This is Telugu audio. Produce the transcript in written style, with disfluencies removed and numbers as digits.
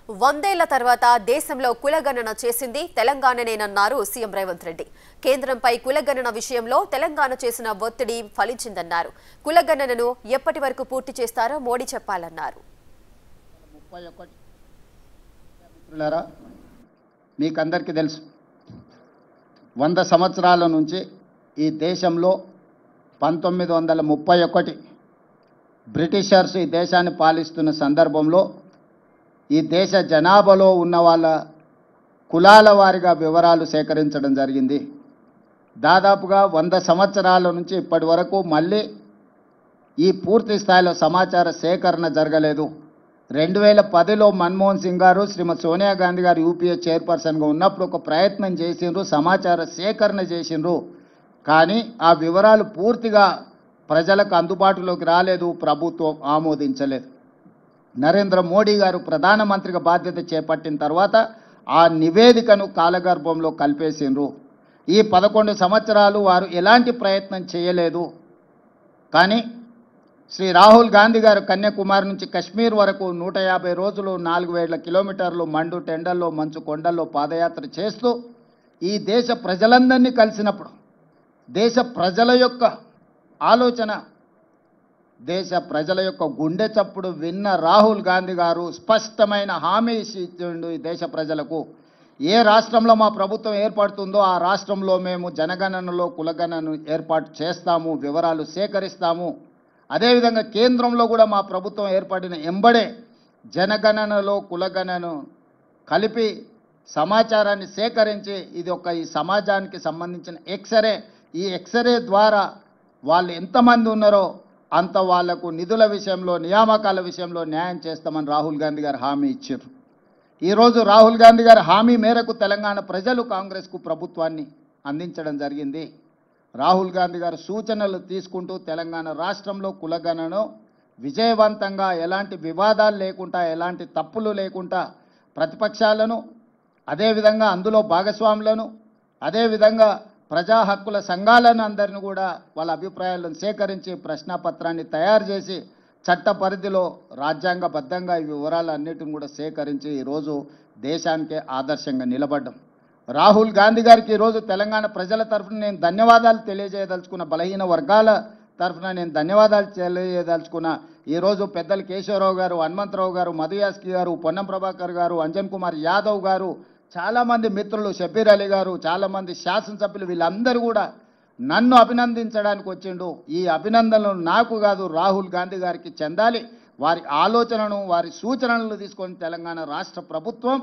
వందేళ్ల తర్వాత దేశంలో కులగణన చేసింది తెలంగాణనేనన్నారు సీఎం రేవంత్ రెడ్డి. కేంద్రంపై కులగణన విషయంలో తెలంగాణ చేసిన ఒత్తిడి ఫలించిందన్నారు. కులగణనను ఎప్పటి వరకు పూర్తి చేస్తారో మోడీ చెప్పాలన్నారు. మీకందరికీ తెలుసు, 100 సంవత్సరాల నుంచి ఈ దేశంలో 1931 బ్రిటిషర్స్ ఈ దేశాన్ని పాలిస్తున్న సందర్భంలో ఈ దేశ జనాభాలో ఉన్న వాళ్ళ కులాల వారిగా వివరాలు సేకరించడం జరిగింది. దాదాపుగా 100 సంవత్సరాల నుంచి ఇప్పటి వరకు మళ్ళీ ఈ పూర్తి స్థాయిలో సమాచార సేకరణ జరగలేదు. 2010లో మన్మోహన్ సింగ్ గారు, శ్రీమతి సోనియా గాంధీ గారు యూపీఏ చైర్పర్సన్గా ఉన్నప్పుడు ఒక ప్రయత్నం చేసిండ్రు, సమాచార సేకరణ చేసిండ్రు. కానీ ఆ వివరాలు పూర్తిగా ప్రజలకు అందుబాటులోకి రాలేదు, ప్రభుత్వం ఆమోదించలేదు. నరేంద్ర మోడీ గారు ప్రధానమంత్రిగా బాధ్యత చేపట్టిన తర్వాత ఆ నివేదికను కాలగర్భంలో కలిపేసిండ్రు. ఈ 11 సంవత్సరాలు వారు ఎలాంటి ప్రయత్నం చేయలేదు. కానీ శ్రీ రాహుల్ గాంధీ గారు కన్యాకుమారి నుంచి కశ్మీర్ వరకు 150 రోజులు 4000 కిలోమీటర్లు మండు టెండల్లో మంచు కొండల్లో పాదయాత్ర చేస్తూ ఈ దేశ ప్రజలందరినీ కలిసినప్పుడు దేశ ప్రజల యొక్క ఆలోచన, దేశ ప్రజల యొక్క గుండె చప్పుడు విన్న రాహుల్ గాంధీ గారు స్పష్టమైన హామీ ఇచ్చిండు ఈ దేశ ప్రజలకు. ఏ రాష్ట్రంలో మా ప్రభుత్వం ఏర్పడుతుందో ఆ రాష్ట్రంలో మేము జనగణనలో కులగణనను ఏర్పాటు చేస్తాము, వివరాలు సేకరిస్తాము. అదేవిధంగా కేంద్రంలో కూడా మా ప్రభుత్వం ఏర్పడిన ఎంబడే జనగణనలో కులగణనను కలిపి సమాచారాన్ని సేకరించి ఇది ఈ సమాజానికి సంబంధించిన ఎక్స్రే, ఈ ఎక్స్రే ద్వారా వాళ్ళు ఎంతమంది ఉన్నారో అంత వాళ్లకు నిధుల విషయంలో, నియామకాల విషయంలో న్యాయం చేస్తామని రాహుల్ గాంధీ గారు హామీ ఇచ్చారు. ఈరోజు రాహుల్ గాంధీ గారి హామీ మేరకు తెలంగాణ ప్రజలు కాంగ్రెస్కు ప్రభుత్వాన్ని అందించడం జరిగింది. రాహుల్ గాంధీ గారు సూచనలు తీసుకుంటూ తెలంగాణ రాష్ట్రంలో కులగణనను విజయవంతంగా, ఎలాంటి వివాదాలు లేకుండా, ఎలాంటి తప్పులు లేకుండా ప్రతిపక్షాలను, అదేవిధంగా అందులో భాగస్వాములను, అదేవిధంగా ప్రజా హక్కుల సంఘాలను అందరిని కూడా వాళ్ళ అభిప్రాయాలను సేకరించి ప్రశ్నాపత్రాన్ని తయారు చేసి చట్ట పరిధిలో రాజ్యాంగబద్ధంగా ఈ వివరాలన్నిటిని కూడా సేకరించి ఈరోజు దేశానికే ఆదర్శంగా నిలబడ్డాం. రాహుల్ గాంధీ గారికి ఈరోజు తెలంగాణ ప్రజల తరఫున నేను ధన్యవాదాలు తెలియజేయదలుచుకున్న, బలహీన వర్గాల తరఫున నేను ధన్యవాదాలు తెలియజేయదలుచుకున్న. ఈరోజు పెద్దలు కేశవరావు గారు, హనుమంతరావు గారు, మధు యాస్కి గారు, పొన్నం ప్రభాకర్ గారు, అంజన్ కుమార్ యాదవ్ గారు, చాలామంది మిత్రులు, షబీర్ అలీ గారు, చాలామంది శాసనసభ్యులు, వీళ్ళందరూ కూడా నన్ను అభినందించడానికి వచ్చిండు. ఈ అభినందనలు నాకు కాదు, రాహుల్ గాంధీ గారికి చెందాలి. వారి ఆలోచనను, వారి సూచనలను తీసుకొని తెలంగాణ రాష్ట్ర ప్రభుత్వం